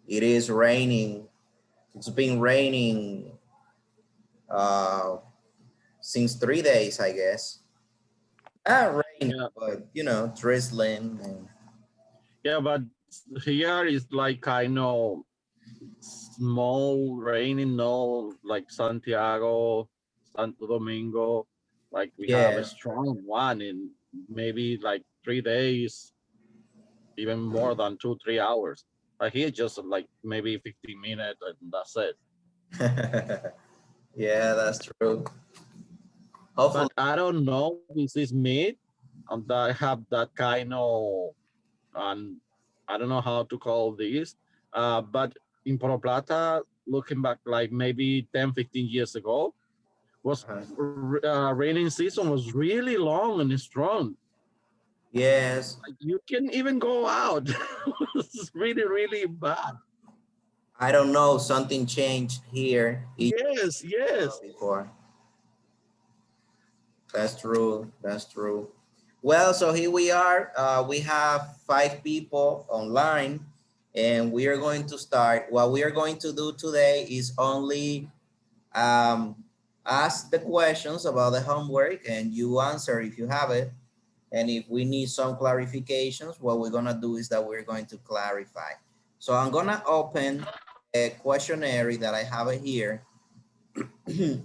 It is raining. It's been raining since 3 days, I guess. Not raining, Yeah, but you know, drizzling. And yeah, but here is like kind of small raining, no, like Santiago, Santo Domingo, like we have a yeah, strong one in maybe like 3 days, even more than 2, 3 hours. Here just like maybe 15 minutes and that's it. yeah, that's true. Hopefully, But I don't know if this is me that have that kind of, and I don't know how to call this, but in Puerto Plata, looking back like maybe 10, 15 years ago, was uh, raining season was really long and strong. yes, Like you can even go out. It's really, really bad. I don't know. Something changed here. Yes, yes. Before. That's true. That's true. Well, so here we are. We have 5 people online, and we are going to start. What we are going to do today is only um, ask the questions about the homework, and you answer if you have it. And if we need some clarifications, what we're gonna do is that we're going to clarify. So I'm gonna open a questionnaire that I have it here.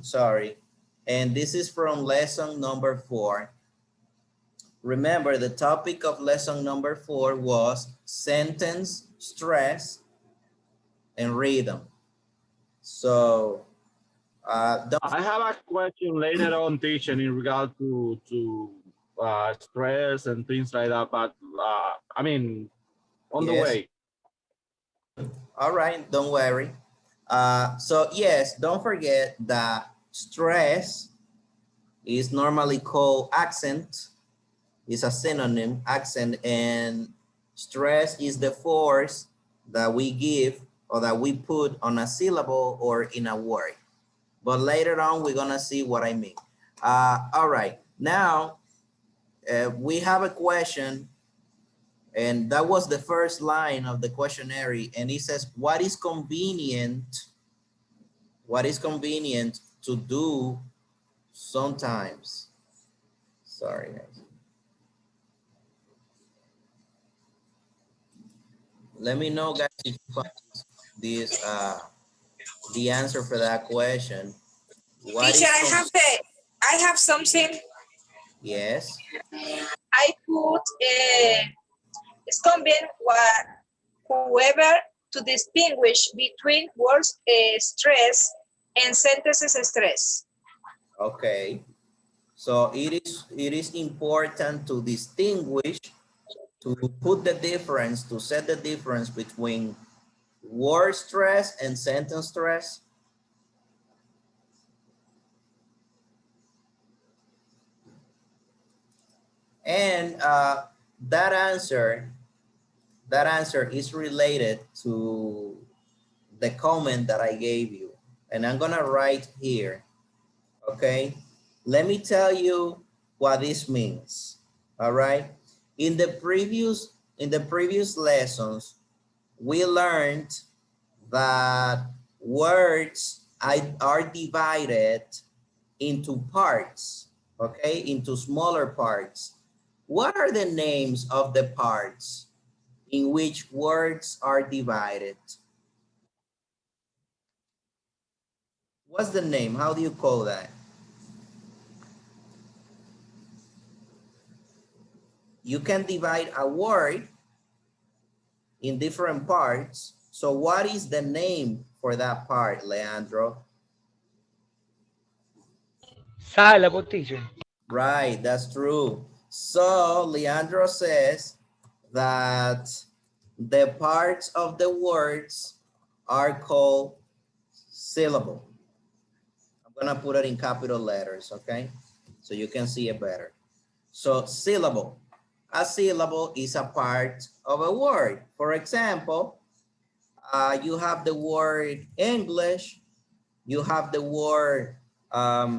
Sorry. And this is from lesson number 4. Remember, the topic of lesson number 4 was sentence, stress, and rhythm. So, don't, I have a question later on, teaching in regard to stress and things like that. But I mean, on the yes, way. all right, don't worry. So yes, don't forget that stress is normally called accent, is a synonym, accent, and stress is the force that we give or that we put on a syllable or in a word. But later on, we're gonna see what I mean. All right, now we have a question, and that was the first line of the questionnaire, and it says, what is convenient to do sometimes? Sorry, guys. Let me know, guys, if you find this the answer for that question. What Teacher, is I have something. yes? I put it's convenient what whoever to distinguish between words stress and sentences stress. Okay. So it is important to distinguish, to put the difference, to set the difference between word stress and sentence stress. And that answer, that answer is related to the comment that I gave you. And I'm gonna write here, okay? Let me tell you what this means, all right? In the previous lessons, we learned that words are divided into parts, okay, into smaller parts. What are the names of the parts in which words are divided? What's the name? How do you call that? You can divide a word in different parts. So what is the name for that part, Leandro? Syllable, teacher. Right, that's true. So Leandro says that the parts of the words are called syllable. I'm gonna put it in capital letters, okay? So you can see it better. So syllable. A syllable is a part of a word. For example, you have the word English, you have the word, let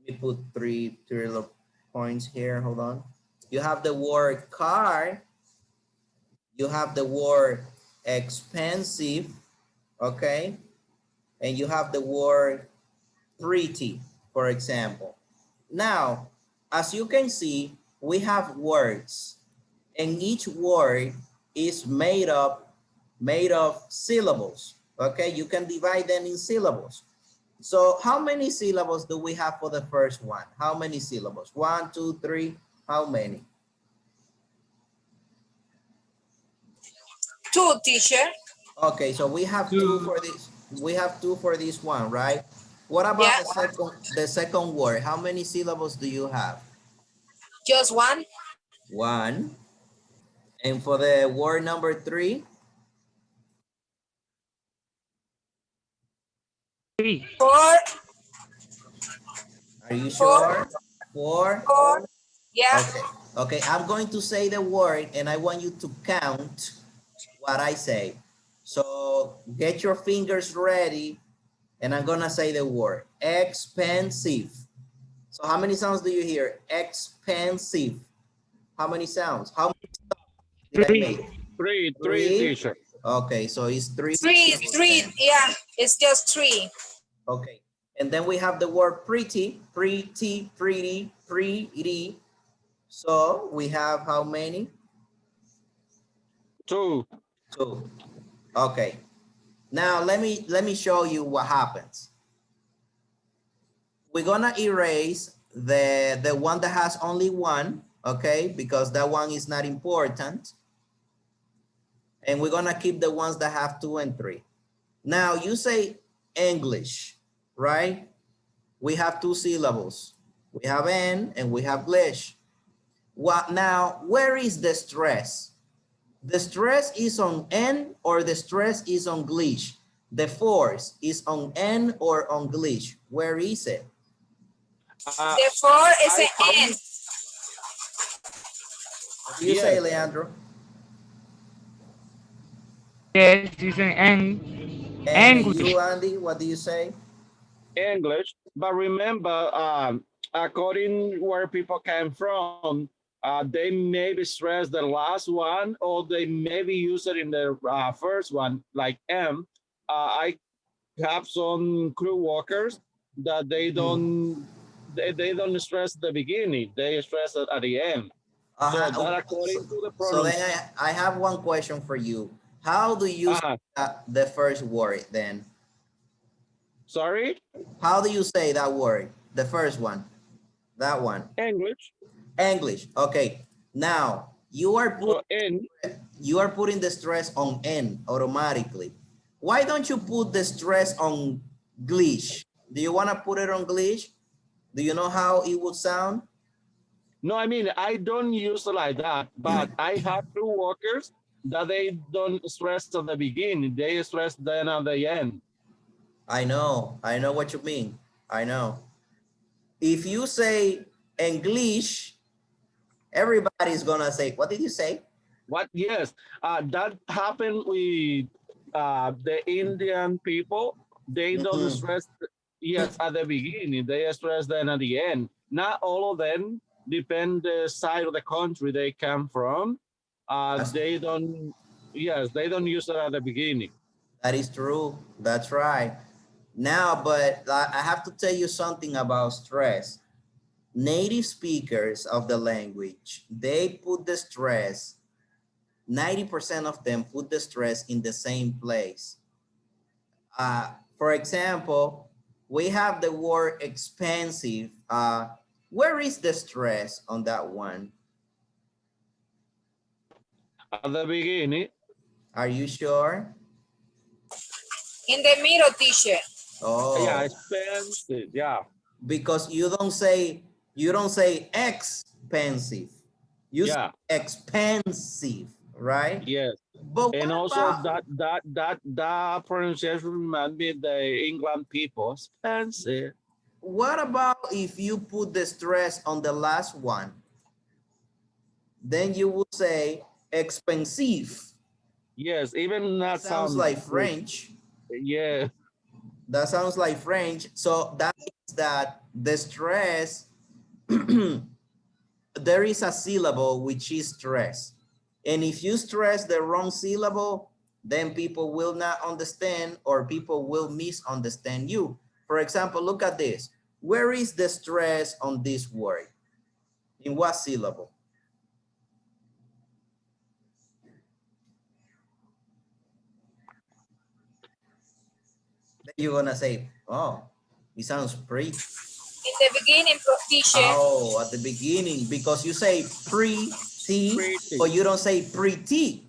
me put three little points here, hold on. You have the word car, you have the word expensive, okay? And you have the word pretty, for example. Now, as you can see, we have words, and each word is made of syllables. Okay, you can divide them in syllables. So how many syllables do we have for the first one? How many syllables? 1, 2, 3. How many? Two, teacher. Okay, so we have two Two, for this. We have two for this one, right? What about Yeah, the second word? How many syllables do you have? just one. One. And for the word number 3, three, Four, are you four, sure? 4. four. Yeah. Okay. Okay, I'm going to say the word and I want you to count what I say. So get your fingers ready and I'm gonna say the word expensive. So how many sounds do you hear? Expensive. How many sounds? How many did I three, make? Three, Three. teacher. Okay, so it's three Three, syllables three. then. Yeah, it's just three. Okay. And then we have the word pretty, pretty, pretty, pretty. So we have how many? Two. Two. Okay. Now let me show you what happens. We're gonna erase the one that has only one, okay, because that one is not important. And we're gonna keep the ones that have 2 and 3. Now you say English, right? We have 2 syllables. We have N and we have Glish. What now? Where is the stress? The stress is on N or the stress is on Glish? The force is on N or on Glish? Where is it? Uh, The four is I an N. What do you say, yes, Leandro? yes, it's an N, And English. you, Andy, what do you say? English. But remember, according where people came from, they maybe stress the last one, or they maybe use it in the first one, like M. I have some crew workers that they don't stress the beginning; they stress it at the end. So Uh-huh. that So, according to the so then pronunciation. I have one question for you. How do you say the first word then? Sorry, How do you say that word? The first one, that one. English. English. Okay. Now So N. you are putting the stress on N automatically. Why don't you put the stress on Glish? Do you want to put it on Glish? Do you know how it would sound? No, I mean, I don't use it like that, but I have two workers that they don't stress at the beginning. They stress then at the end. I know what you mean. I know. If you say English, everybody's gonna say, what did you say? What? Yes, that happened with the Indian people. They don't Mhm. stress, yes, at the beginning. They stress then at the end. Not all of them, depend the side of the country they come from. That's, They don't, yes, they don't use it at the beginning. that is true. That's right. Now, but I have to tell you something about stress. Native speakers of the language, they put the stress, 90% of them put the stress in the same place. For example, we have the word expensive. Where is the stress on that one? At the beginning, Are you sure? In the middle, teacher. yeah, Oh, expensive, yeah. because you don't say expensive. You say Yeah, expensive, right? yes. But And what also about that pronunciation remind me the England people. Expensive. if you put the stress on the last one? Then you would say expensive. Yes, even That that sounds sound like good. French. Yeah. That sounds like French. So that means that the stress, there is a syllable which is stress. And if you stress the wrong syllable, then people will not understand or people will misunderstand you. For example, look at this. Where is the stress on this word? In what syllable? Then you're gonna say, oh, it sounds pretty. In the beginning, teacher. Oh, at the beginning, because you say pretty, Pretty. or you don't say pretty.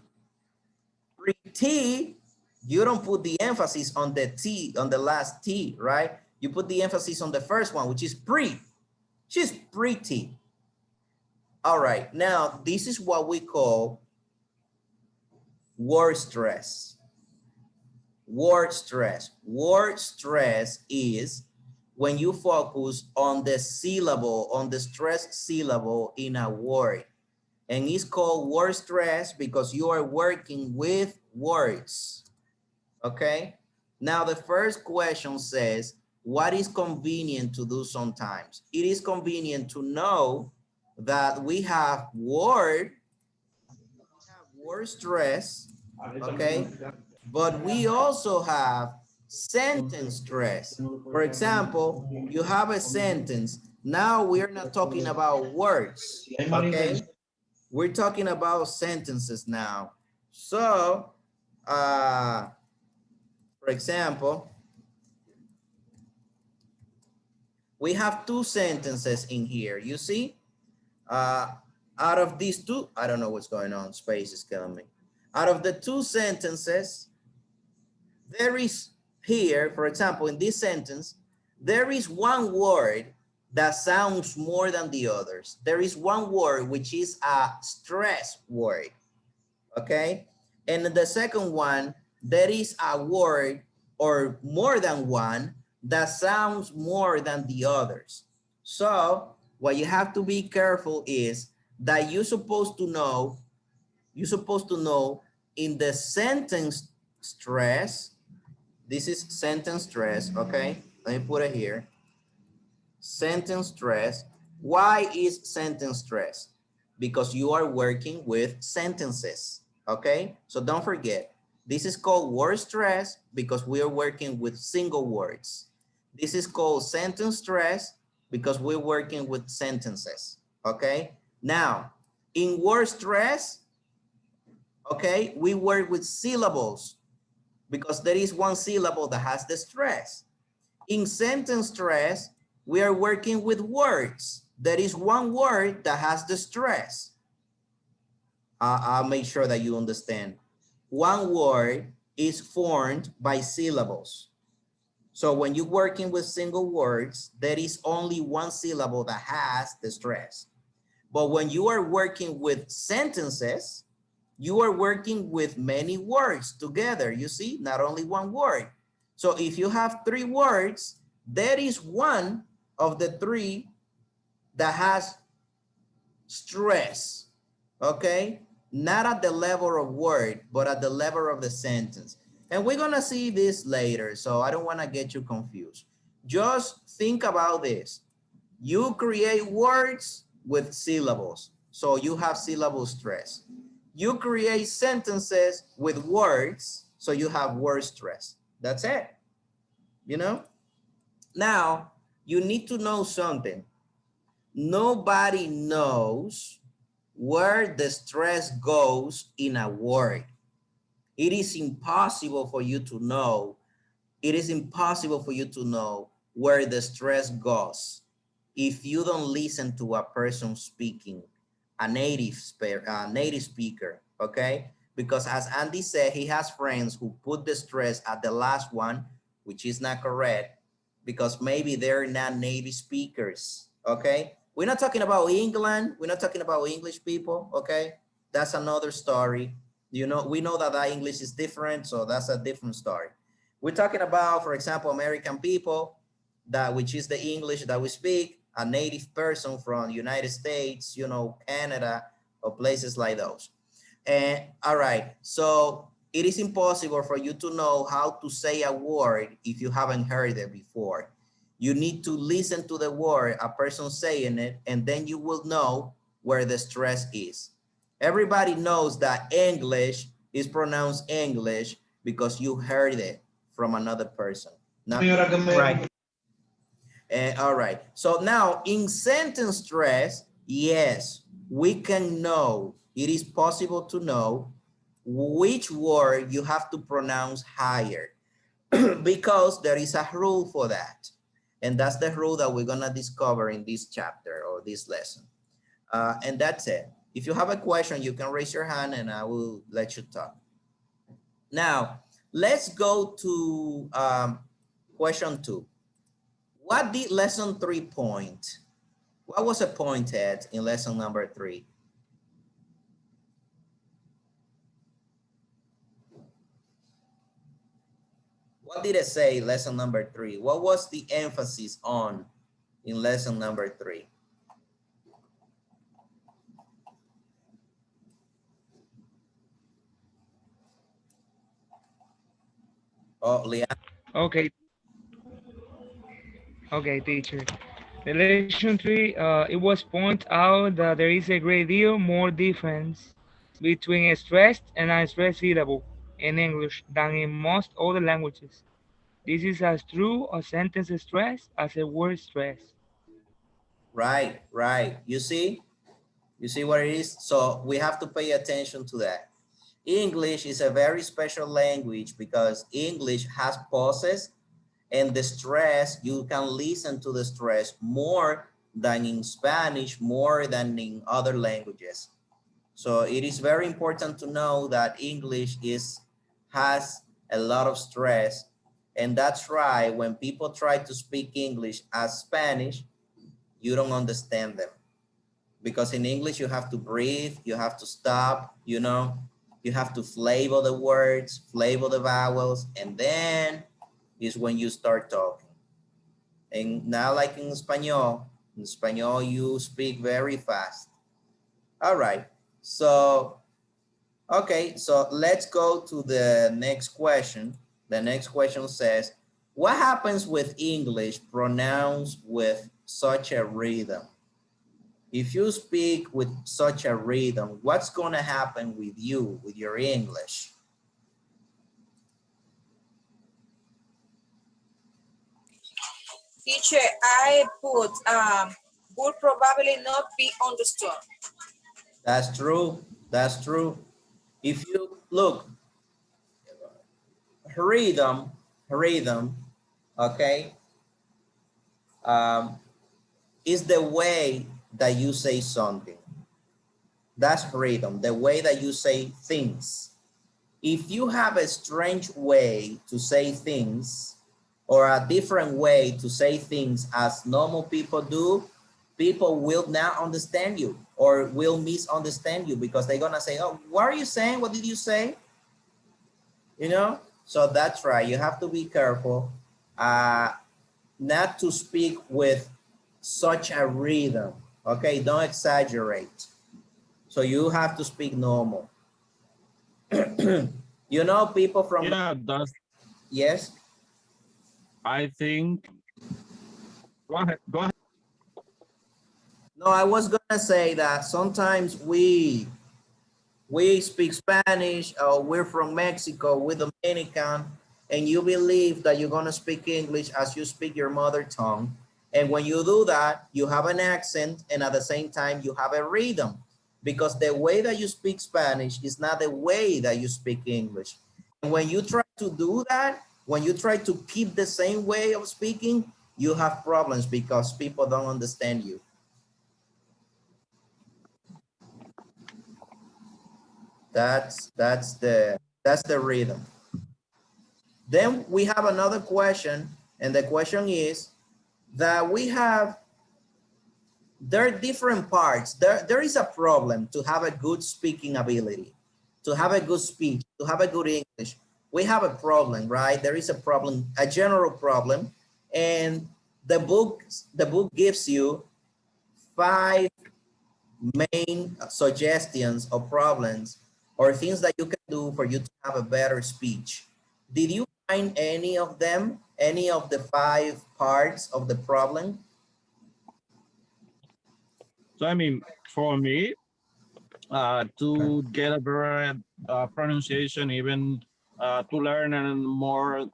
Pretty, you don't put the emphasis on the T, on the last T, right? You put the emphasis on the first one, which is pre. She's pretty. All right, now this is what we call word stress. Word stress. Word stress is when you focus on the syllable, on the stressed syllable in a word. And it's called word stress because you are working with words. Okay? Now the first question says, what is convenient to do sometimes? It is convenient to know that we have word stress, okay? But we also have sentence stress. For example, you have a sentence. Now we're not talking about words, okay? We're talking about sentences now. So, for example, we have two sentences in here. You see, out of these two, I don't know what's going on. Space is killing me. Out of the two sentences, there is here, for example, in this sentence, there is one word that sounds more than the others. There is one word which is a stress word, okay? And the second one, there is a word or more than one that sounds more than the others. So what you have to be careful is that you're supposed to know in the sentence stress, this is sentence stress, okay? Let me put it here. Sentence stress. Why is sentence stress? Because you are working with sentences, okay? So don't forget, this is called word stress because we are working with single words. This is called sentence stress because we're working with sentences, okay? Now, in word stress, okay, we work with syllables because there is one syllable that has the stress. In sentence stress, we are working with words. There is one word that has the stress. I'll make sure that you understand. One word is formed by syllables. So when you're working with single words, there is only one syllable that has the stress. But when you are working with sentences, you are working with many words together, you see, not only one word. So if you have three words, there is one of the three that has stress, okay? Not at the level of word, but at the level of the sentence. And we're gonna see this later, so I don't wanna get you confused. Just think about this. You create words with syllables, so you have syllable stress. You create sentences with words, so you have word stress. That's it, you know? Now, you need to know something. Nobody knows where the stress goes in a word. It is impossible for you to know. It is impossible for you to know where the stress goes if you don't listen to a person speaking, a native speaker, okay? Because as Andy said, he has friends who put the stress at the last one, which is not correct, because maybe they're not native speakers, okay? We're not talking about England. We're not talking about English people, okay? That's another story. You know, we know that that English is different, so that's a different story. We're talking about, for example, American people, that which is the English that we speak, a native person from the United States, you know, Canada, or places like those. And all right, so it is impossible for you to know how to say a word if you haven't heard it before. You need to listen to the word, a person saying it, and then you will know where the stress is. Everybody knows that English is pronounced English because you heard it from another person. Not Right. all right. So now in sentence stress, yes, we can know, it is possible to know which word you have to pronounce higher because there is a rule for that. And that's the rule that we're gonna discover in this chapter or this lesson. And that's it. If you have a question, you can raise your hand and I will let you talk. Now, let's go to question 2. What did lesson 3 point? What was it pointed in lesson number 3? What did it say lesson number 3? What was the emphasis on in lesson number 3? Oh, Leanne. Okay, okay, teacher. The lesson 3, it was point out that there is a great deal more difference between a stressed and unstressed syllable in English than in most other languages. This is as true a sentence stress as a word stress. Right, right. You see what it is? So we have to pay attention to that. English is a very special language because English has pauses and the stress, you can listen to the stress more than in Spanish, more than in other languages. So it is very important to know that English has a lot of stress. And that's right, when people try to speak English as Spanish, you don't understand them. Because in English, you have to breathe, you have to stop, you know, you have to flavor the words, flavor the vowels, and then is when you start talking. And not like in Espanol, you speak very fast. All right, so, okay, so let's go to the next question. The next question says, what happens with English pronounced with such a rhythm? If you speak with such a rhythm, what's going to happen with you, with your English? Teacher, I put would probably not be understood. That's true. That's true. If you look, rhythm, rhythm, okay, um, is the way that you say something. That's rhythm, the way that you say things. If you have a strange way to say things or a different way to say things as normal people do, people will not understand you or will misunderstand you because they're gonna say, oh, what are you saying? What did you say? You know? So that's right. You have to be careful not to speak with such a rhythm. Okay, don't exaggerate. So you have to speak normal. You know, people from, Yeah, that's, yes? I think, go ahead, go ahead. No, I was gonna say that sometimes we speak Spanish, or we're from Mexico, we're Dominican, and you believe that you're gonna speak English as you speak your mother tongue. And when you do that, you have an accent, and at the same time, you have a rhythm, because the way that you speak Spanish is not the way that you speak English. And when you try to do that, when you try to keep the same way of speaking, you have problems because people don't understand you. That's the rhythm. Then we have another question, and the question is that there are different parts. There is a problem to have a good speaking ability, to have a good speech, to have a good English. We have a problem, right? There is a problem, a general problem, and the book gives you 5 main suggestions or problems or things that you can do for you to have a better speech. Did you find any of them, any of the 5 parts of the problem? So, I mean, for me, to get a better pronunciation, even to learn and more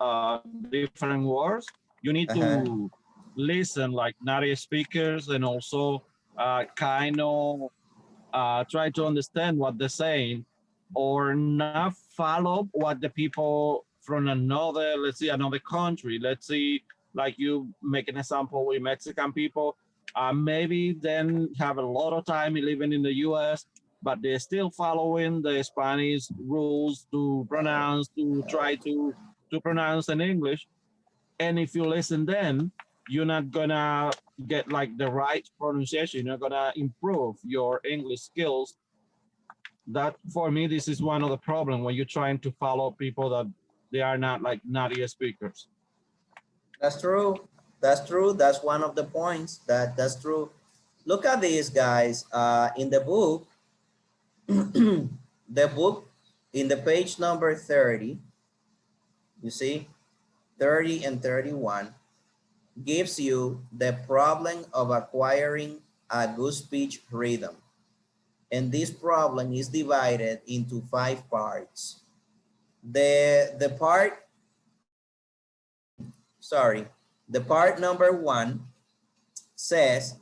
different words, you need to Uh-huh. listen like native speakers and also kind of try to understand what they're saying or not follow what the people from another, let's see, another country. Let's see, like you make an example with Mexican people, maybe then have a lot of time living in the US, but they're still following the Spanish rules to pronounce, to try to pronounce in English. And if you listen then, you're not gonna get like the right pronunciation. You're gonna improve your English skills. That for me, this is one of the problem when you're trying to follow people that they are not like native speakers. That's true. That's true. That's one of the points. That's true. Look at this, guys. In the book, the book in the page number 30, you see, 30 and 31 gives you the problem of acquiring a good speech rhythm. And this problem is divided into 5 parts. The part, sorry, the part number 1 says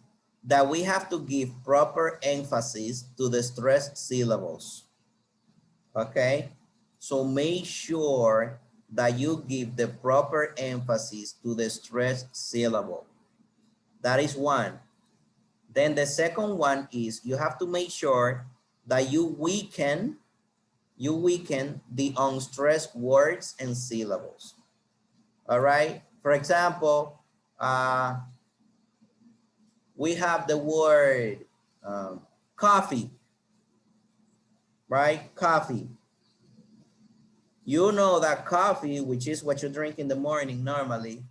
that we have to give proper emphasis to the stressed syllables. Okay, so make sure that you give the proper emphasis to the stressed syllable. That is one. Then the second one is you have to make sure that you weaken the unstressed words and syllables. All right. For example, we have the word coffee, right? Coffee. You know that coffee, which is what you drink in the morning normally,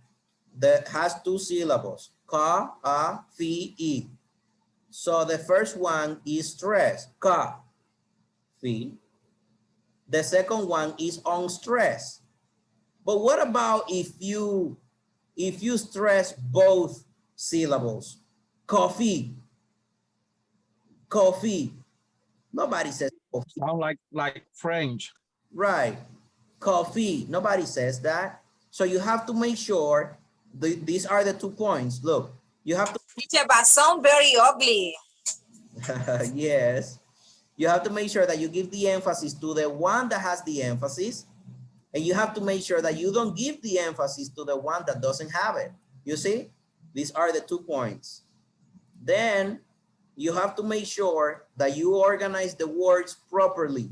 that has 2 syllables, ka, a, fi, e. So the first one is stress, ka, fi. The second one is unstressed. But what about if you stress both syllables? Coffee, coffee. Nobody says coffee. Sound like French. Right. Coffee. Nobody says that. So you have to make sure these are the 2 points. Look, you have to Teacher, but sound very ugly. yes. You have to make sure that you give the emphasis to the one that has the emphasis, and you have to make sure that you don't give the emphasis to the one that doesn't have it. You see? These are the 2 points. Then you have to make sure that you organize the words properly.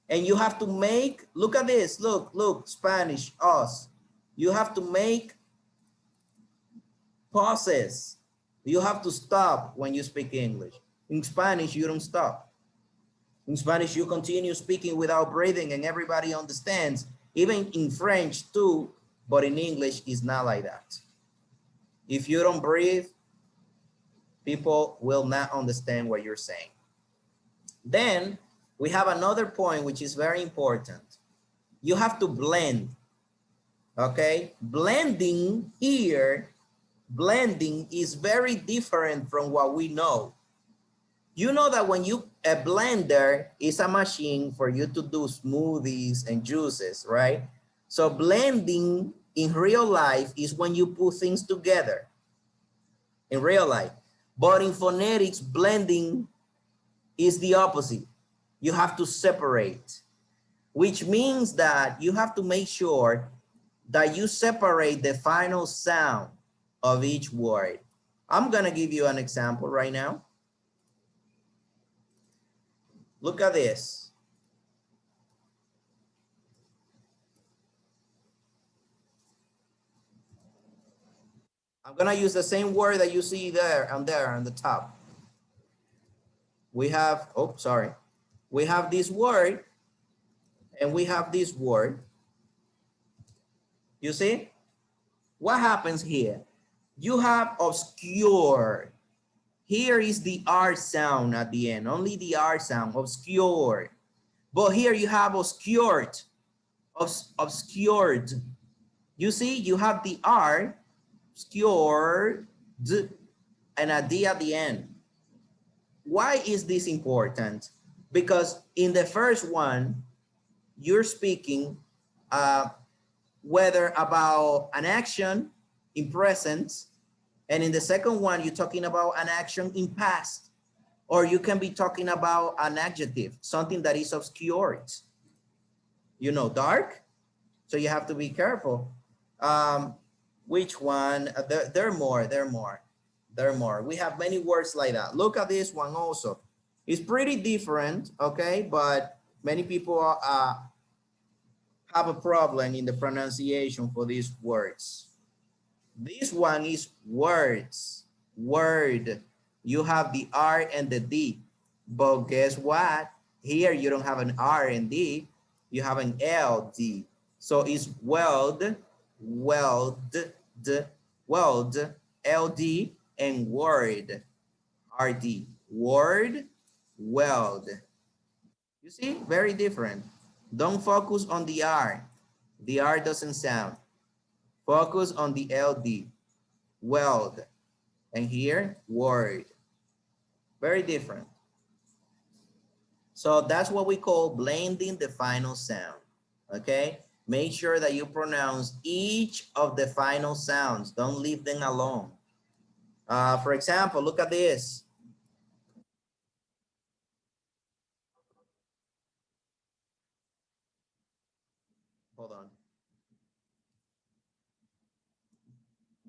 And you have to make, look at this, look, Spanish, us. You have to make pauses. You have to stop when you speak English. In Spanish, you don't stop. In Spanish, you continue speaking without breathing and everybody understands. Even in French too, but in English, it's not like that. If you don't breathe, people will not understand what you're saying. Then we have another point, which is very important. You have to blend, okay? Blending here, blending is very different from what we know. You know that when a blender is a machine for you to do smoothies and juices, right? So blending in real life is when you put things together in real life. But in phonetics, blending is the opposite. You have to separate, which means that you have to make sure that you separate the final sound of each word. I'm gonna give you an example right now. Look at this. I'm gonna use the same word that you see there on the top. We have, oh, sorry. We have this word and we have this word. You see? What happens here? You have obscure. Here is the R sound at the end, only the R sound, obscure. But here you have obscured, obscured. You see, you have the R, obscured, and a D at the end. why is this important? Because in the first one, you're speaking whether about an action in present, and in the second one, you're talking about an action in past, or you can be talking about an adjective, something that is obscured, you know, dark. So you have to be careful. Um, which one? There are more, there are more, there are more. We have many words like that. Look at this one also. It's pretty different, okay? But many people have a problem in the pronunciation for these words. This one is words, word. You have the R and the D, but guess what? Here you don't have an R and D, you have an LD. So it's weld, weld, weld, LD, and word, RD. Word, weld. You see, very different. Don't focus on the R. The R doesn't sound. Focus on the LD, weld, and here, word. Very different. So that's what we call blending the final sound, okay? Make sure that you pronounce each of the final sounds. Don't leave them alone. For example, look at this. Hold on.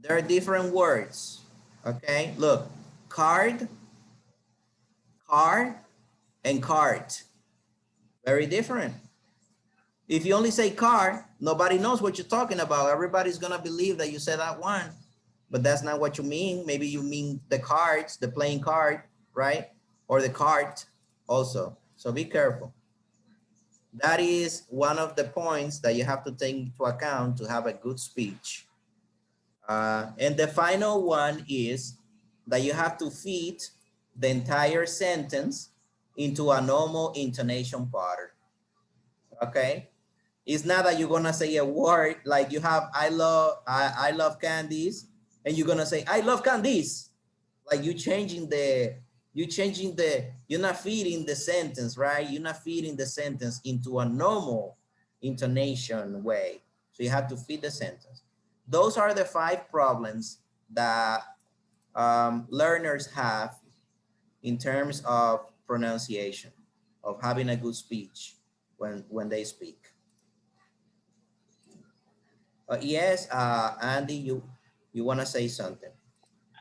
There are different words, okay? Look, card, car, and cart. Very different. If you only say car, nobody knows what you're talking about. Everybody's gonna believe that you said that one, but that's not what you mean. Maybe you mean the cards, the playing card, right? Or the cart also. So be careful. That is one of the points that you have to take into account to have a good speech. And the final one is that you have to fit the entire sentence into a normal intonation pattern, okay? It's not that you're gonna say a word like you have I love candies, and you're gonna say I love candies. Like you're not feeding the sentence, right? You're not feeding the sentence into a normal intonation way. So you have to feed the sentence. Those are the 5 problems that learners have in terms of pronunciation, of having a good speech when they speak. Yes, Andy, you want to say something?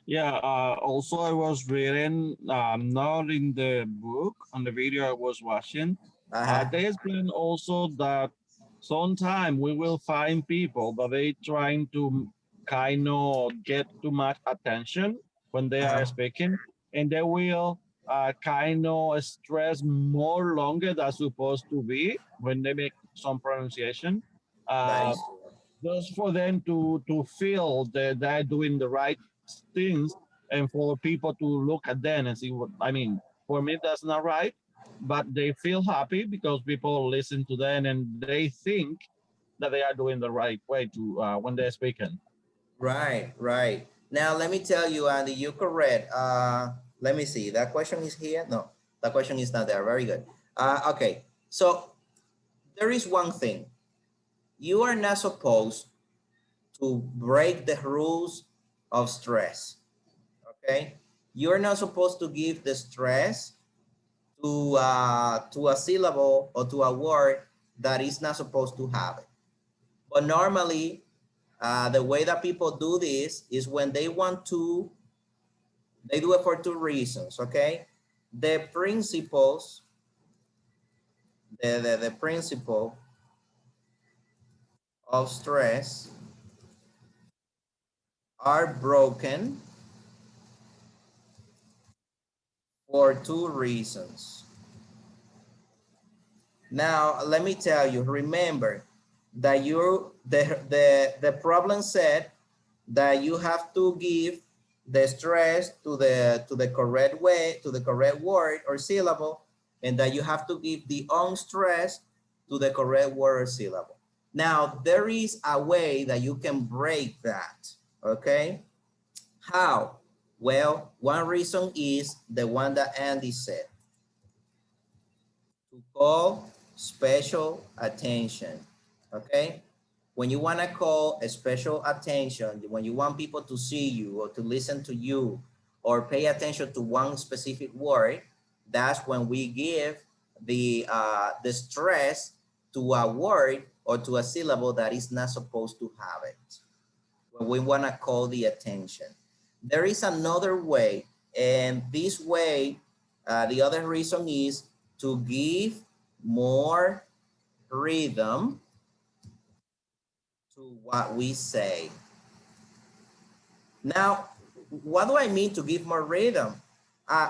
Yeah, also I was reading, not in the book, on the video I was watching. Uh-huh. They explain also that sometime we will find people that they trying to kind of get too much attention when they are Uh-huh. speaking, and they will kind of stress more longer than supposed to be when they make some pronunciation. That Uh, is true. just for them to feel that they're doing the right things, and for people to look at them and see what I mean. For me, that's not right, but they feel happy because people listen to them and they think that they are doing the right way to when they're speaking. Right, right. Now let me tell you, Andy, you're correct. Let me see. That question is here. No, that question is not there. Very good. Okay. So there is one thing. You are not supposed to break the rules of stress. Okay. You're not supposed to give the stress to a syllable or to a word that is not supposed to have it. But normally, the way that people do this is when they want to, they do it for 2 reasons, okay? The principles, the principle of stress are broken for 2 reasons. Now, let me tell you, remember that the problem said that you have to give the stress to the correct way, to the correct word or syllable, and that you have to give the unstress to the correct word or syllable. Now, there is a way that you can break that, okay? How? Well, one reason is the one that Andy said, to call special attention, okay? When you want to call a special attention, when you want people to see you or to listen to you or pay attention to one specific word, that's when we give the stress to a word or to a syllable that is not supposed to have it. When we want to call the attention. There is another way, and this way, the other reason is to give more rhythm to what we say. Now, what do I mean to give more rhythm?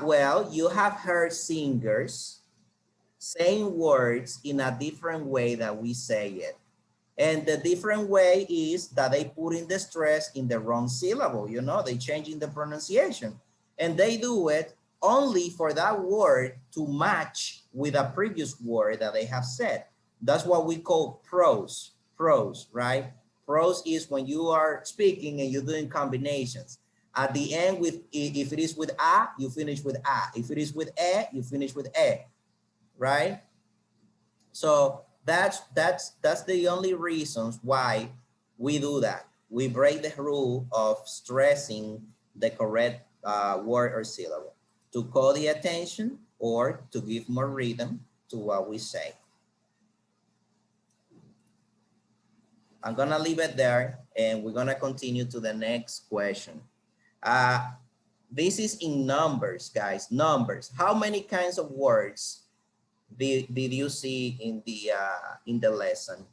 Well, you have heard singers saying words in a different way that we say it. And the different way is that they put in the stress in the wrong syllable, you know, they change in the pronunciation. And they do it only for that word to match with a previous word that they have said. That's what we call prose, right? Prose is when you are speaking and you're doing combinations. At the end, with if it is with a, you finish with a. If it is with e, you finish with e, right? So that's the only reasons why we do that. We break the rule of stressing the correct word or syllable to call the attention or to give more rhythm to what we say. I'm gonna leave it there and we're gonna continue to the next question. This is in numbers, guys, numbers. How many kinds of words did you see in the lesson?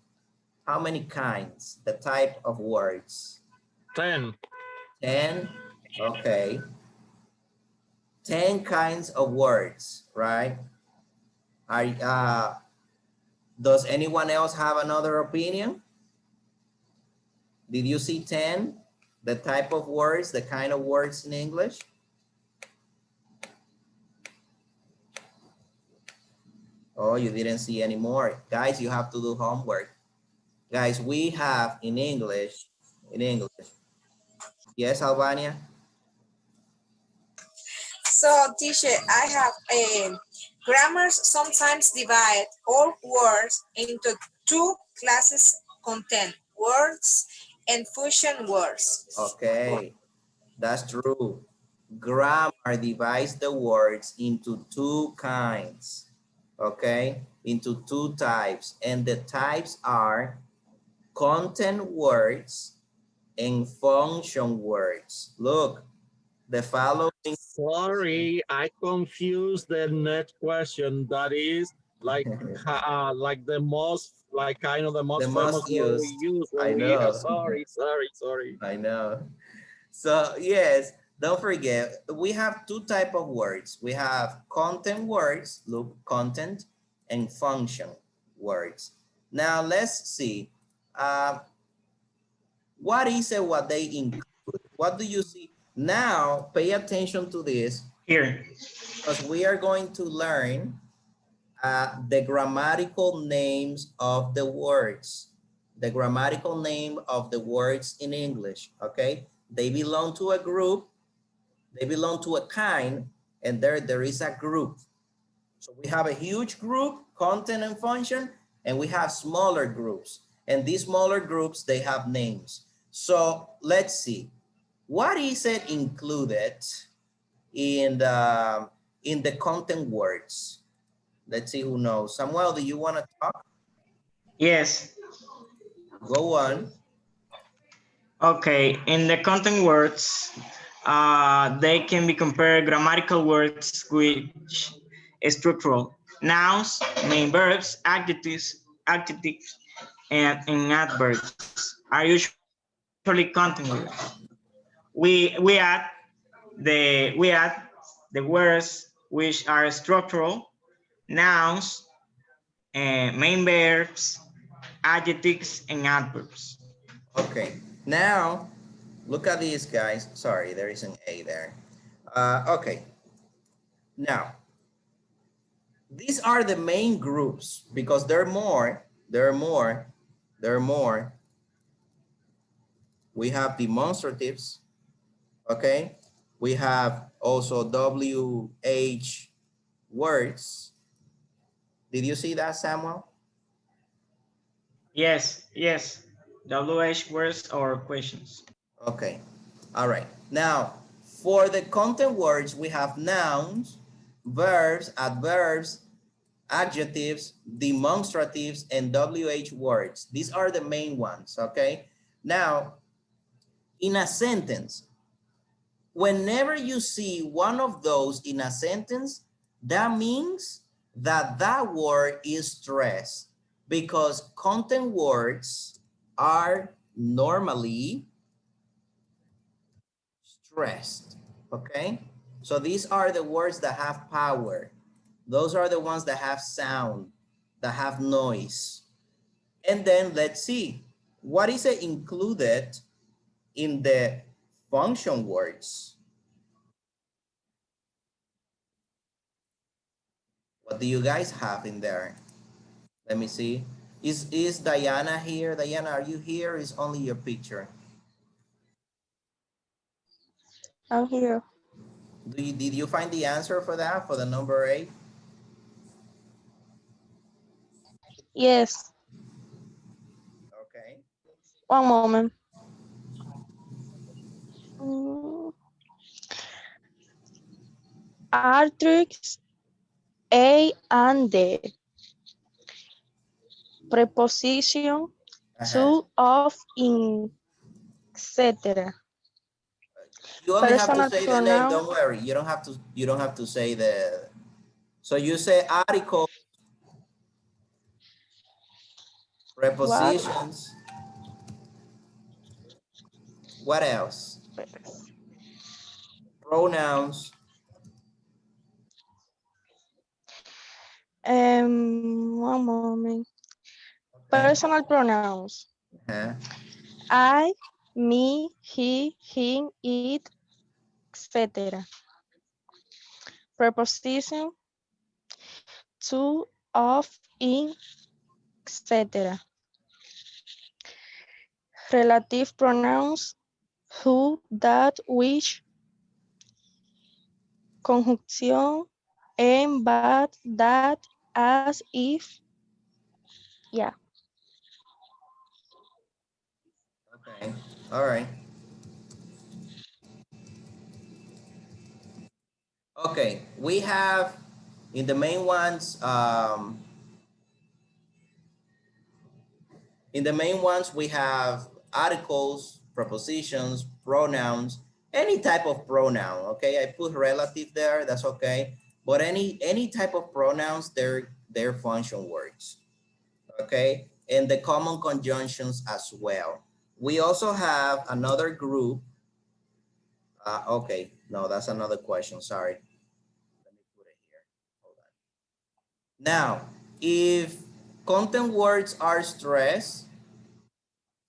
How many kinds? The type of words? 10. 10? Okay. 10 kinds of words, right? Does anyone else have another opinion? Did you see 10? The type of words, the kind of words in English? Oh, you didn't see any more. Guys, you have to do homework. Guys, we have in English. Yes, Albania? So, teacher, I have grammars sometimes divide all words into two classes: content words and function words. Okay, that's true. Grammar divides the words into two kinds, okay? Into two types. And the types are content words and function words. Look, the following. Sorry, I confused the next question. That is like the most, like kind of the The most famous most word we used. use I when we, know. sorry. I know. So yes, don't forget, we have two type of words. We have content words, look, content, and function words. Now let's see, what is it, what they include? What do you see? Now pay attention to this Here. because we are going to learn the grammatical names of the words. The grammatical name of the words in English, okay? They belong to a group. They belong to a kind, and there is a group. So we have a huge group, content and function, and we have smaller groups. And these smaller groups, they have names. So let's see, what is it included in the content words? Let's see who knows. Samuel, do you want to talk? Yes. Go on. Okay. In the content words, they can be compared grammatical words which structural nouns, main verbs, adjectives, and adverbs are usually content words. We add the words which are structural nouns, main verbs, adjectives, and adverbs. Okay. Now, look at these guys. Sorry, there is an A there. Okay. Now, these are the main groups because there are more. We have demonstratives, okay? We have also WH words. Did you see that, Samuel? Yes, yes. WH words or questions. Okay. All right. Now, for the content words, we have nouns, verbs, adverbs, adjectives, demonstratives, and WH words. These are the main ones, okay? Now, in a sentence, whenever you see one of those in a sentence, that means that that word is stressed because content words are normally stressed, okay? So these are the words that have power. Those are the ones that have sound, that have noise. And then let's see, what is it included in the function words? What do you guys have in there? Let me see. Is Diana here? Diana, are you here? Is only your picture? I'm here. Did you find the answer for that, for the number 8? Yes. Okay. One moment. Mm, Artrix A and the preposition Uh-huh. to, of, in, etc. You only have to Personal say the name. pronoun. Don't worry. You don't have to say the. So you say article, What? prepositions. What else? Pronouns. One moment. Okay. Personal pronouns. Uh-huh. I, me, he, him, it, etc. Preposition to, of, in, etc. Relative pronouns who, that, which, conjunción, en, but, that, as, if, yeah. Okay. All right. Okay. We have in the main ones. In the main ones, we have articles, prepositions, pronouns, any type of pronoun. Okay, I put relative there. That's okay. But any type of pronouns, they're function words. Okay, and the common conjunctions as well. We also have another group. Okay, no, that's another question. Sorry. Let me put it here. Hold on. Now, if content words are stressed,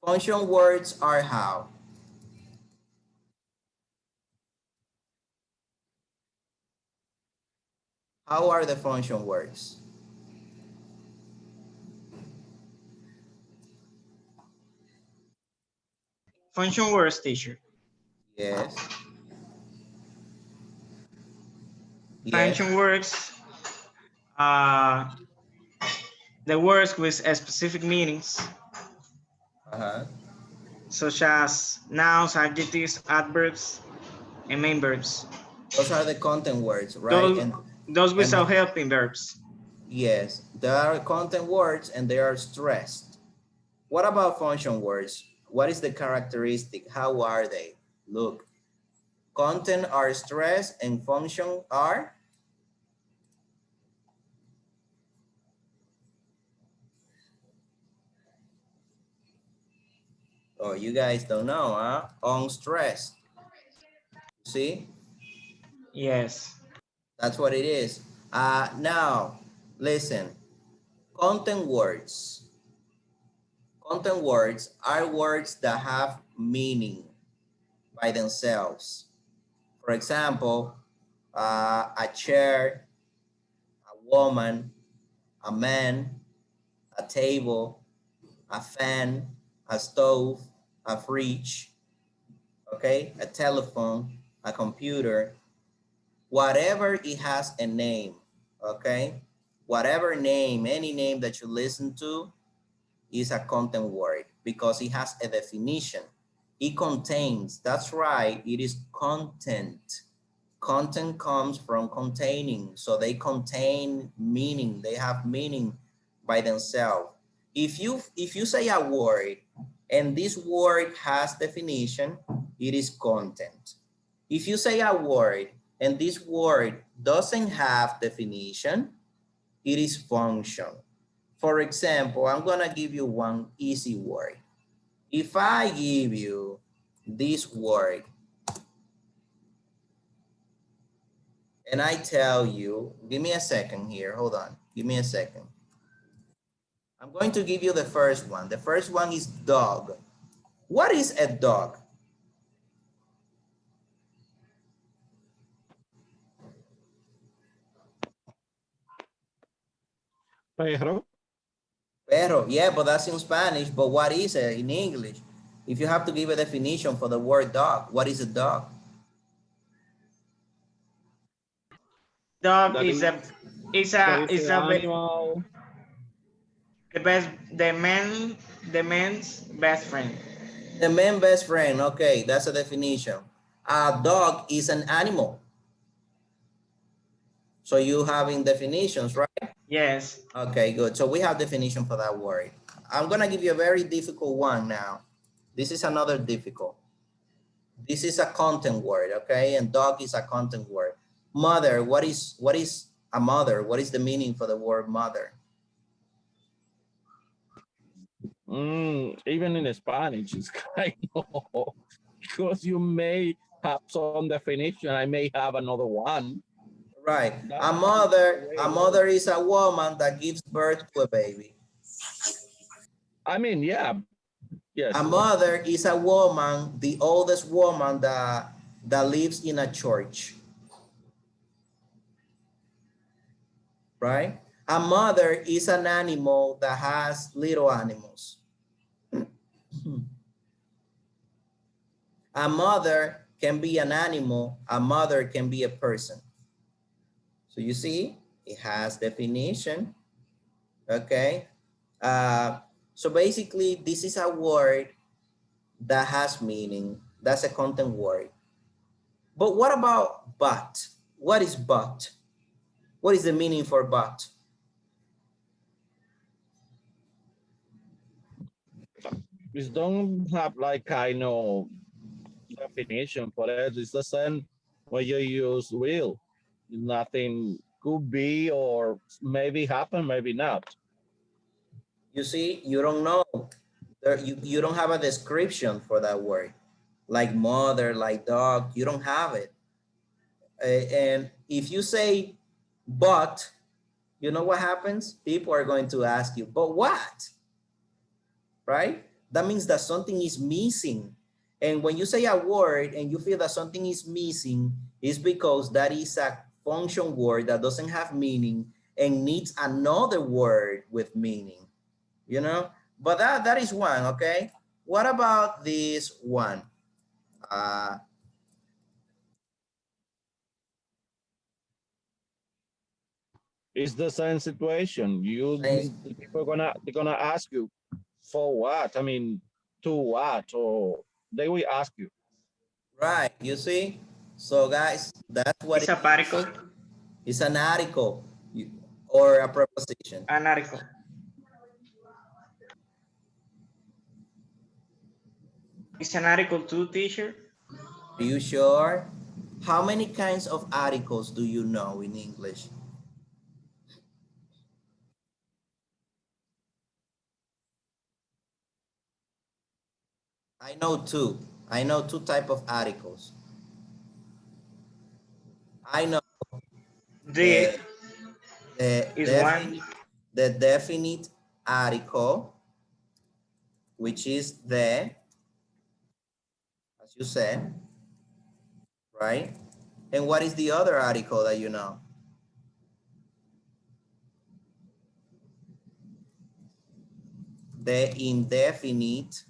function words are how? How are the function words? Function words, teacher. Yes. Yes. Function words, uh, the words with specific meanings, Uh-huh. such as nouns, adjectives, adverbs, and main verbs. Those are the content words, right? Those, those And without helping verbs. yes, there are content words and they are stressed. What about function words? What is the characteristic? How are they? Look, content are stressed and function are? Oh, you guys don't know, huh? Unstressed. See? Yes. That's what it is. Now, listen. Content words. Content words are words that have meaning by themselves. For example, a chair, a woman, a man, a table, a fan, a stove, a fridge, okay, a telephone, a computer, whatever it has a name, okay? Whatever name, any name that you listen to is a content word because it has a definition. It contains, that's right, it is content. Content comes from containing, so they contain meaning, they have meaning by themselves. If you say a word and this word has definition, it is content. If you say a word and this word doesn't have definition, it is function. For example, I'm gonna give you one easy word. If I give you this word and I tell you, give me a second here, hold on, give me a second. I'm going to give you the first one. The first one is dog. What is a dog? Perro. Perro, yeah, but that's in Spanish, but what is it in English? If you have to give a definition for the word dog, what is a dog? Dog That is is a is that a is is the a animal. the best the man's best friend. The man best friend, okay, that's a definition. A dog is an animal. So you having definitions, right? Yes. Okay, good. So we have definition for that word. I'm gonna give you a very difficult one now. This is another difficult. This is a content word, okay? And dog is a content word. Mother, what is a mother? What is the meaning for the word mother? Even in Spanish, it's kind of because you may have some definition. I may have another one. Right. That A is mother, way a worse. mother is a woman that gives birth to a baby. I mean, yeah, yes. A mother is a woman, the oldest woman that lives in a church, right? A mother is an animal that has little animals. A mother can be an animal, a mother can be a person. So you see, it has definition, okay? So basically, this is a word that has meaning. That's a content word. But what about but? What is but? What is the meaning for but? This don't have like kind of definition for it. It's the same when you use will. Nothing could be or maybe happen, maybe not. You see, you don't know. You don't have a description for that word. Like mother, like dog, you don't have it. And if you say but, you know what happens? People are going to ask you, but what? Right? That means that something is missing. And when you say a word and you feel that something is missing, it's because that is a function word that doesn't have meaning and needs another word with meaning, you know? But that is one, okay? What about this one? Uh, It's the same situation. Saints, The people they're gonna ask you for what? I mean, to what? Or they will ask you. right, you see? So guys, that's what It's it a is. particle. It's an article or a preposition. An article. It's an article too, teacher. Are you sure? How many kinds of articles do you know in English? I know two. I know two type of articles. I know The the the is one. definite the definite article, which is the, as you said, right? And what is the other article that you know? The indefinite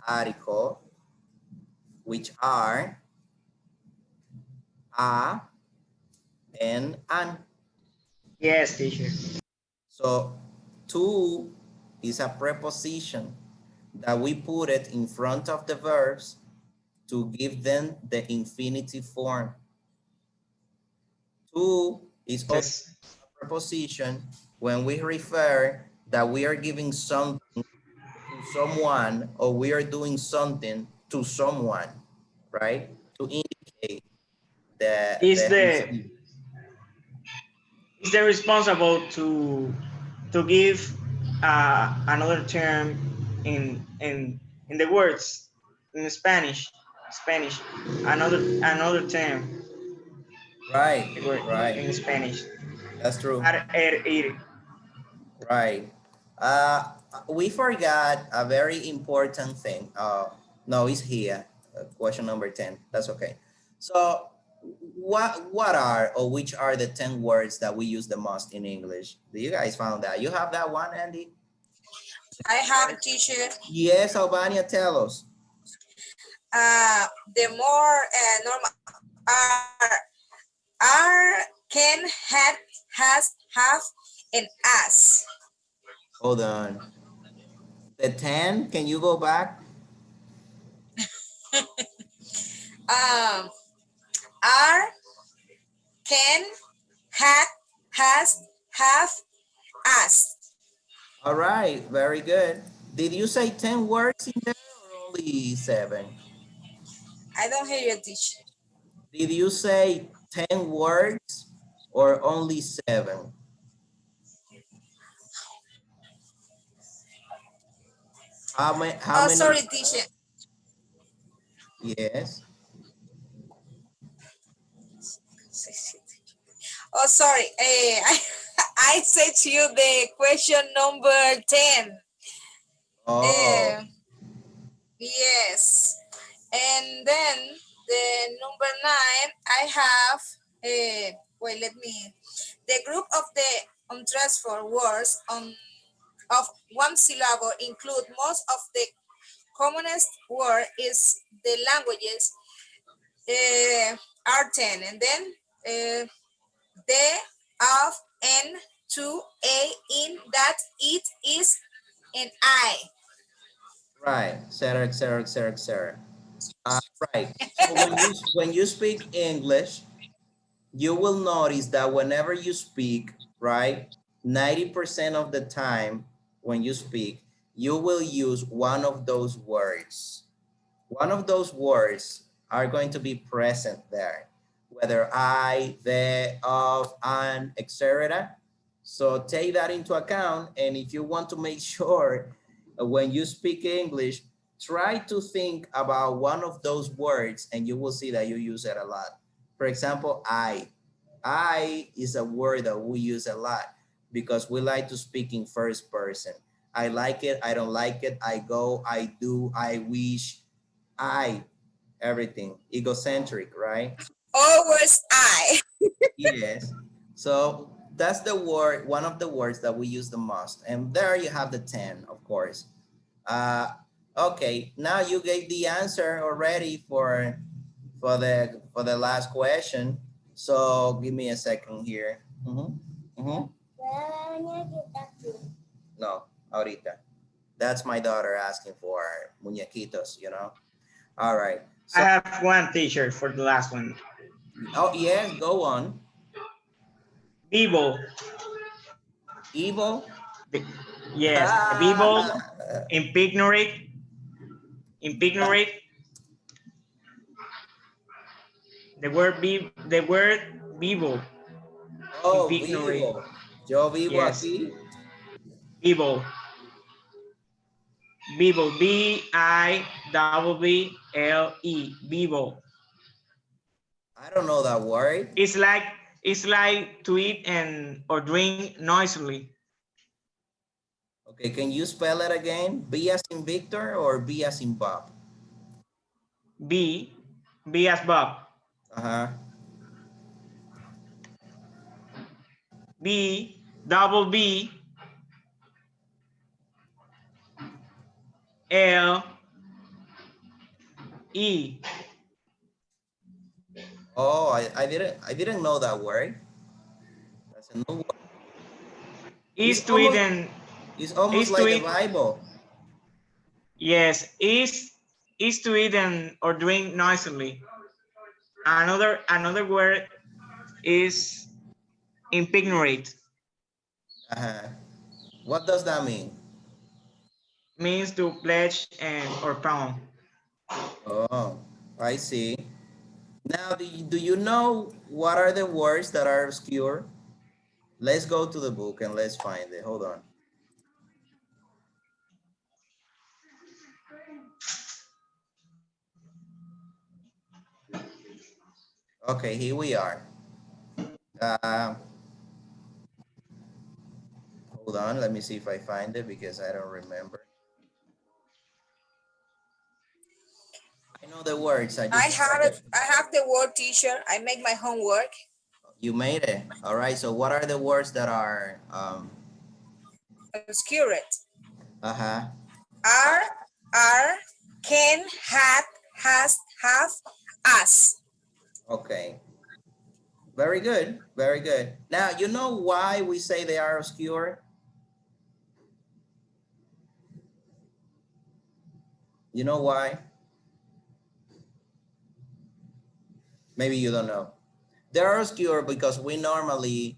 article, which are a, and an. Yes, teacher. So to is a preposition that we put it in front of the verbs to give them the infinitive form. To is also Yes. a preposition when we refer that we are giving something to someone or we are doing something to someone, right? To indicate Is the the receiver. is the responsible to give another term in the words in Spanish another term Right, the word right. in Spanish. That's true. Ar, er, ir. Right. We forgot a very important thing. No, it's here. Question number 10. That's okay. So what are or which are the 10 words that we use the most in English? Do you guys found that? You have that one, Andy? I have teacher. Yes, Albania, tell us. The more normal are, can, had, has, have, and as. Hold on. The 10, can you go back? Um, are, can, had, has, have, as. All right, very good. Did you say 10 words in there or only 7? I don't hear you, teacher. Did you say 10 words or only 7? How Oh, many? sorry, teacher. Yes. Oh, sorry. I said to you the question number 10. Oh, Uh, yes. And then the number 9, I have, wait, let me, the group of the untransferred words of one syllable include most of the commonest word is the languages are 10. And then the, of, and, to, a, in, that, it, is, and I. right. Etc. Etc. Etc. Etc. Right. So when you speak English, you will notice that whenever you speak, right, 90% of the time when you speak, you will use one of those words. One of those words are going to be present there, whether I, the, of, an, etc. So take that into account. And if you want to make sure when you speak English, try to think about one of those words and you will see that you use it a lot. For example, I. I is a word that we use a lot because we like to speak in first person. I like it, I don't like it, I go, I do, I wish, I, everything, egocentric, right? Always I. Yes. So that's the word, one of the words that we use the most. And there you have the 10, of course. Uh, okay, now you gave the answer already for the last question. So give me a second here. No, ahorita. That's my daughter asking for muñequitos, you know? All right. I So, have one teacher for the last one. oh, yes, go on. Vivo. Evil. The, yes, vivo, impignorate, impignorate. The word vivo, Oh, impignorate. vivo. Yo vivo Yes, aquí. vivo, vivo, V-I-V-V-L-E, vivo. I don't know that word. It's like it's like to eat and or drink noisily. Okay, can you spell it again? B as in Victor or B as in Bob? B, B as Bob. Uh-huh. B, double B, L, E. Oh, I didn't know that word. That's a new word. It's Is to almost eat it's almost is to like the eat. Bible. Yes, is to eat or drink noisily. Another word is impignate. Uh-huh. What does that mean? Means to pledge and or pound. Oh, I see. Now, do you know what are the words that are obscure? Let's go to the book and let's find it. Hold on. Okay, here we are. Uh, Hold on. Let me see if I find it because I don't remember. I know the words. I I just don't have know it. the. I have the word teacher. I make my homework. You made it. All right. So what are the words that are Obscure it. uh-huh. Are, are, can, had, has, have, as. Okay. Very good. Very good. Now, you know why we say they are obscure? You know why? Maybe you don't know. They're obscure because we normally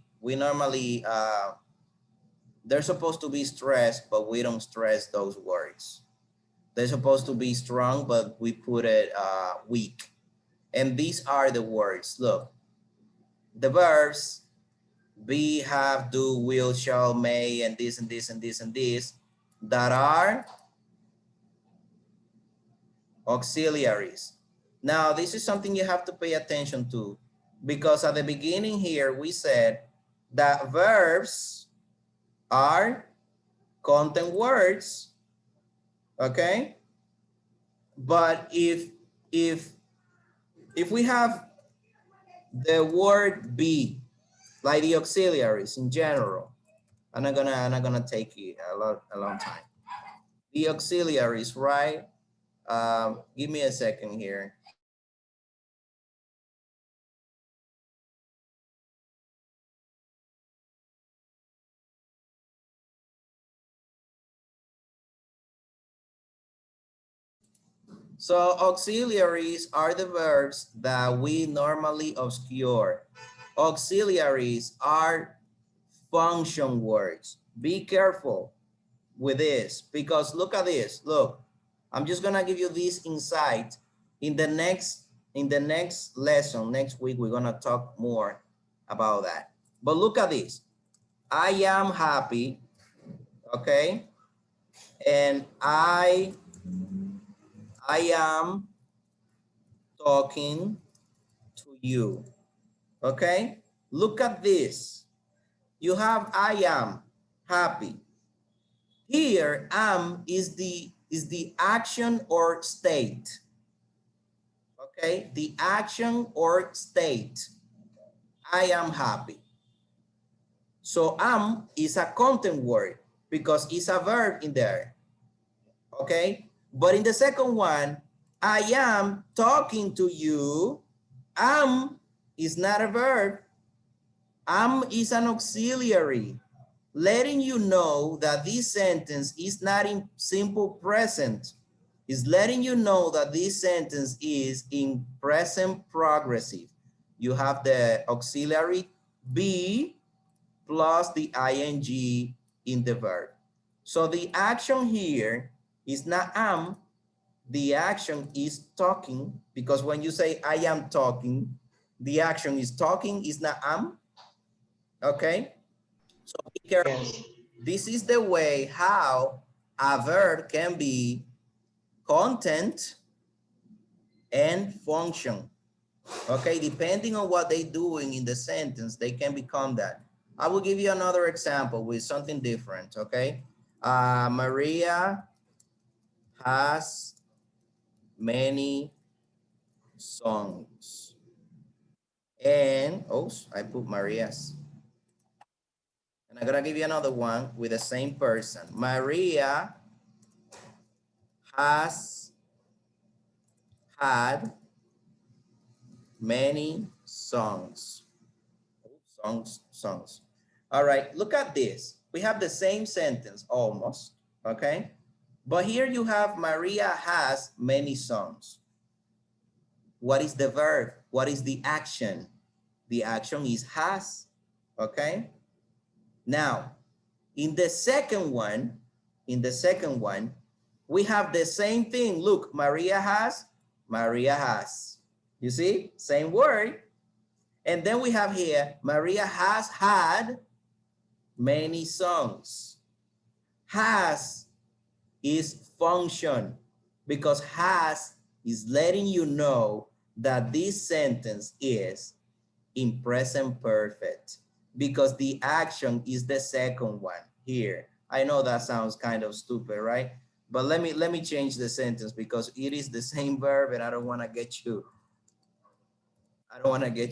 they're supposed to be stressed, but we don't stress those words. They're supposed to be strong, but we put it weak. And these are the words. Look, the verbs be, have, do, will, shall, may, and this and this and this and this that are auxiliaries. Now, this is something you have to pay attention to because at the beginning here we said that verbs are content words, okay? But if if we have the word be, like the auxiliaries in general, I'm not gonna take it a long time. The auxiliaries, right? Give me a second here. So auxiliaries are the verbs that we normally obscure. Auxiliaries are function words. Be careful with this because look at this. Look, I'm just gonna give you this insight. In the next lesson, next week, we're gonna talk more about that. But look at this. I am happy, okay? And I am talking to you. Okay? Look at this. You have I am happy. Here am is the action or state. Okay? The action or state. I am happy. So am is a content word because it's a verb in there. Okay? But in the second one, I am talking to you. Am is not a verb. Am is an auxiliary, letting you know that this sentence is not in simple present. It's letting you know that this sentence is in present progressive. You have the auxiliary be plus the ing in the verb. So the action here is not am, the action is talking, because when you say I am talking, the action is talking, is not am. Okay, so be careful. Yes. This is the way how a verb can be content and function. Okay, depending on what they're doing in the sentence, they can become that. I will give you another example with something different. Okay, Maria has many songs. And oh, I put Maria's. And I'm gonna give you another one with the same person. Maria has had many songs. Songs. All right, look at this. We have the same sentence almost, okay? But here you have Maria has many songs. What is the verb? What is the action? The action is has, okay? Now, in the second one, we have the same thing. Look, Maria has. You see, same word. And then we have here, Maria has had many songs. Has is function because has is letting you know that this sentence is in present perfect because the action is the second one here. I know that sounds kind of stupid, right? But let me change the sentence because it is the same verb and I don't want to get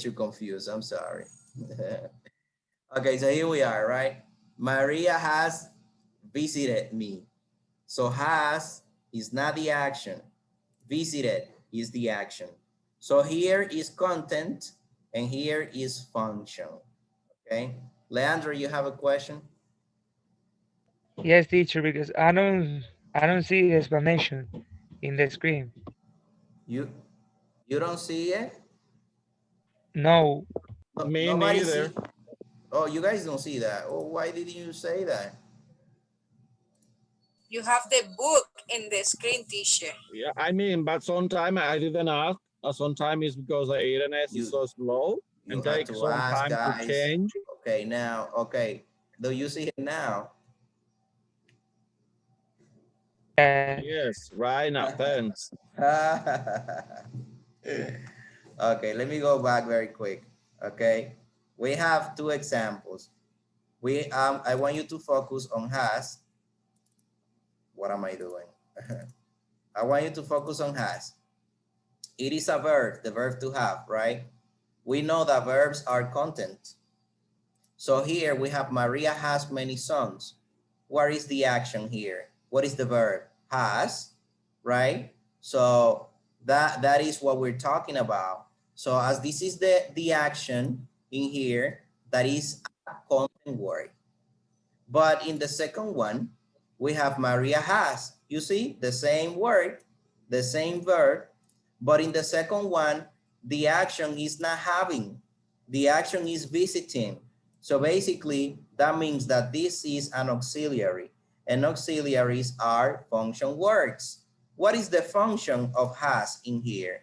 you confused. I'm sorry. Okay, so here we are, right? Maria has visited me. So has is not the action. Visited is the action. So here is content and here is function. Okay. Leandro, you have a question? Yes, teacher, because I don't see the explanation in the screen. You you don't see it? No, No, Me nobody neither. see. Oh, you guys don't see that. Oh, why didn't you say that? You have the book in the screen, teacher. Yeah, I mean, but sometimes I didn't ask. Sometimes it's because the internet is You so slow you and have takes to some ask, time to guys. change. Okay, now, okay. Do you see it now? yes, Yes, right now. Thanks. Okay, let me go back very quick. Okay, we have two examples. I want you to focus on has. What am I doing? I want you to focus on has. It is a verb, the verb to have, right? We know that verbs are content. So here we have Maria has many sons. What is the action here? What is the verb? Has, right? So that is what we're talking about. So as this is the action in here, that is a content word. But in the second one, we have Maria has. You see, the same word, the same verb, but in the second one, the action is not having. The action is visiting. So basically, that means that this is an auxiliary, and auxiliaries are function words. What is the function of has in here?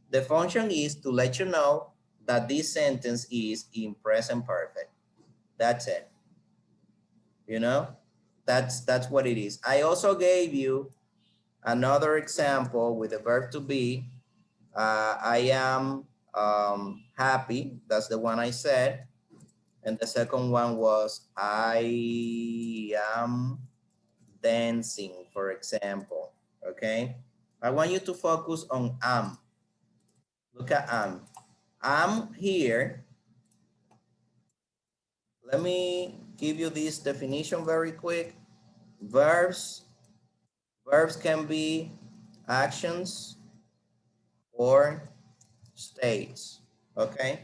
The function is to let you know that this sentence is in present perfect. That's it. You know, that's what it is. I also gave you another example with the verb to be. I am happy. That's the one I said. And the second one was I am dancing, for example. Okay. I want you to focus on am. Look at am. Am here. Let me give you this definition very quick. Verbs Verbs can be actions or states, okay?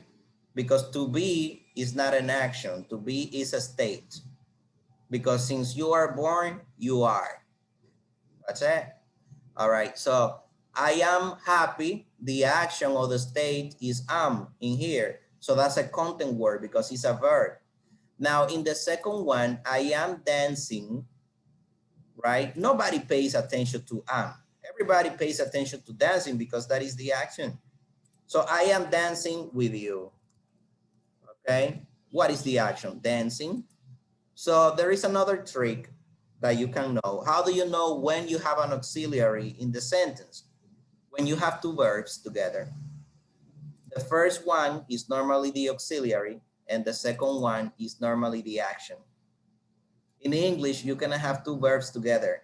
Because to be is not an action, to be is a state. Because since you are born, you are. That's it. All right, so I am happy. The action or the state is am in here. So that's a content word because it's a verb. Now in the second one, I am dancing, right? Nobody pays attention to am. Everybody pays attention to dancing because that is the action. So I am dancing with you, okay? What is the action? Dancing. So there is another trick that you can know. How do you know when you have an auxiliary in the sentence? When you have two verbs together. The first one is normally the auxiliary and the second one is normally the action. In English, you cannot have two verbs together.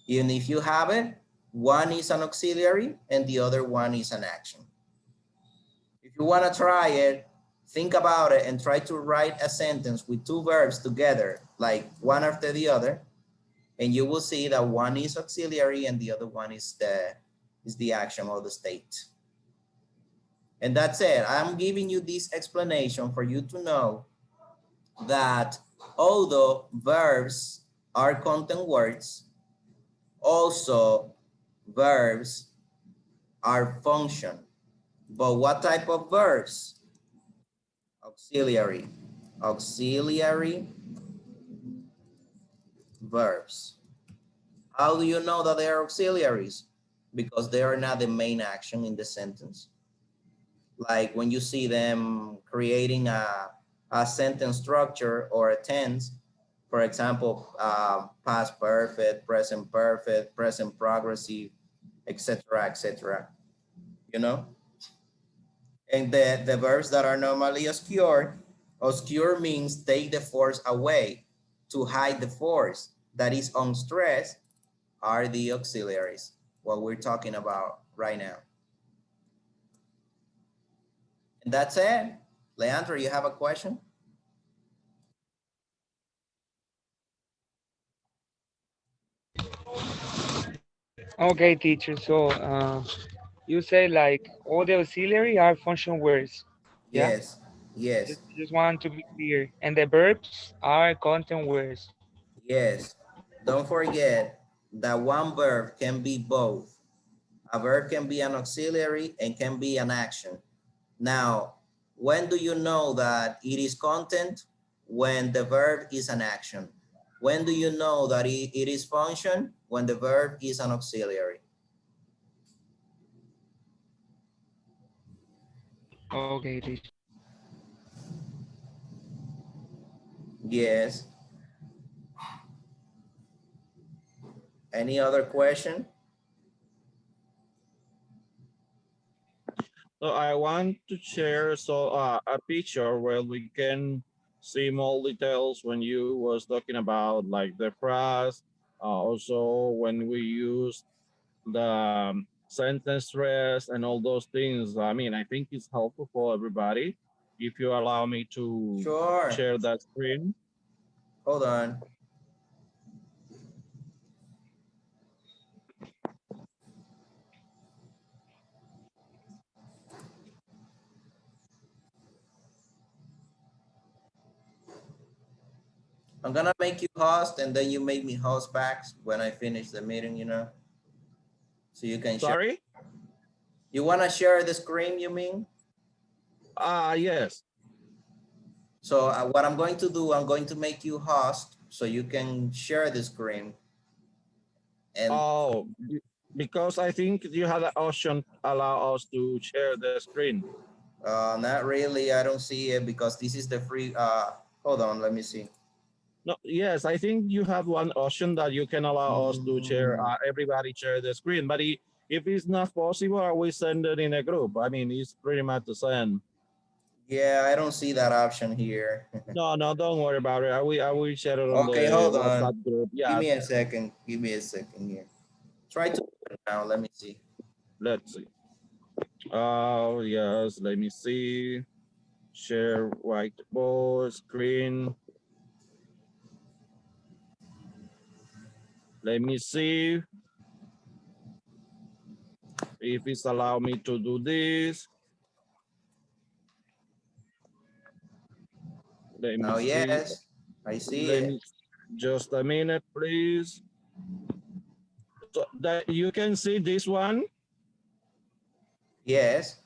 Even if you have it, one is an auxiliary and the other one is an action. If you want to try it, think about it and try to write a sentence with two verbs together, like one after the other, and you will see that one is auxiliary and the other one is the action or the state. And that's it. I'm giving you this explanation for you to know that although verbs are content words, also verbs are function. But what type of verbs? Auxiliary. Auxiliary verbs. How do you know that they are auxiliaries? Because they are not the main action in the sentence. Like when you see them creating a sentence structure or a tense, for example, past perfect, present progressive, etc., etc. You know, and the verbs that are normally obscure, obscure means take the force away, to hide the force. That is on stress are the auxiliaries, what we're talking about right now. And that's it. Leandro, you have a question? Okay, teacher. So you say like all the auxiliary are function words. Yeah. Yes, yes, Just want to be clear. And the verbs are content words. yes. Don't forget that one verb can be both. A verb can be an auxiliary and can be an action. Now, when do you know that it is content? When the verb is an action. When do you know that it is function? When the verb is an auxiliary. Okay, teacher. Yes. Any other question? So I want to share a picture where we can see more details when you was talking about like the phrase, also when we use the sentence stress and all those things. I mean, I think it's helpful for everybody. If you allow me to Sure. share that screen. Hold on. I'm gonna make you host and then you make me host back when I finish the meeting, you know, so you can share. Sorry? You wanna share the screen, you mean? Yes. So what I'm going to do, I'm going to make you host so you can share the screen. And Oh, because I think you had an option allow us to share the screen. not really, I don't see it because this is the free, hold on, let me see. No, yes, I think you have one option that you can allow us to share, Mm, everybody share the screen. But if it's not possible, we send it in a group. I mean, it's pretty much the same. yeah, I don't see that option here. No, no, don't worry about it. I will share it on Okay, the hold on. WhatsApp group. Give Yeah, me a second. Give me a second here. Try to do it now. Let me see. let's see. Oh, yes, let me see. Share whiteboard screen. Let me see if it's allow me to do this. Let me Now, see. yes, I see Let it. me just a minute, please. So that you can see this one. Yes.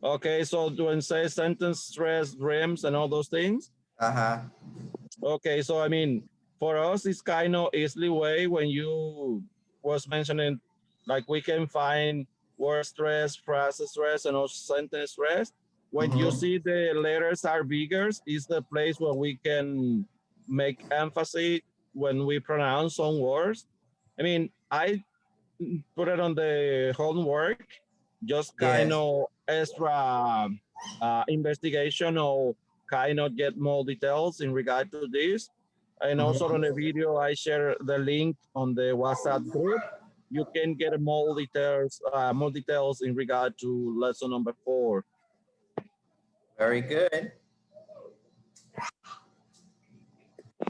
Okay, so when say sentence, stress, dreams, and all those things. Uh-huh. Okay, so I mean, for us, it's kind of easily way when you was mentioning, like we can find word stress, phrase stress, and also sentence stress. When you Mm-hmm. see the letters are bigger, is the place where we can make emphasis when we pronounce some words. I mean, I put it on the homework, just kind Yes. of extra investigation or kind of get more details in regard to this. And also on the Mm-hmm. video, I share the link on the WhatsApp group. You can get more details in regard to lesson number 4. Very good.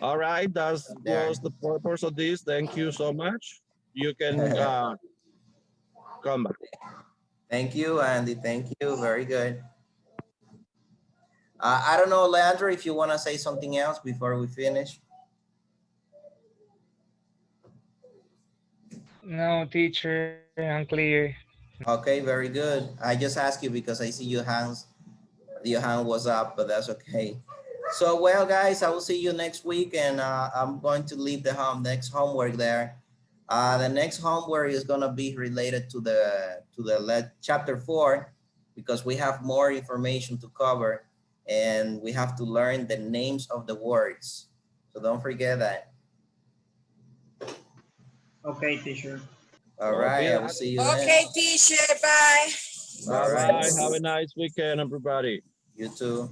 All right, that Up was there. the purpose of this. Thank you so much. You can come back. Thank you, Andy. Thank you. Very good. I don't know, Leandro, if you want to say something else before we finish. No, teacher, unclear. Okay, very good. I just asked you because I see your hand was up, but that's okay. So, well, guys, I will see you next week, and I'm going to leave the next homework there. The next homework is gonna be related to the chapter 4, because we have more information to cover, and we have to learn the names of the words. So don't forget that. Okay, teacher. All Copy right, I will that. see you then. Okay, teacher, bye. All right, Bye-bye. Have a nice weekend, everybody. you too.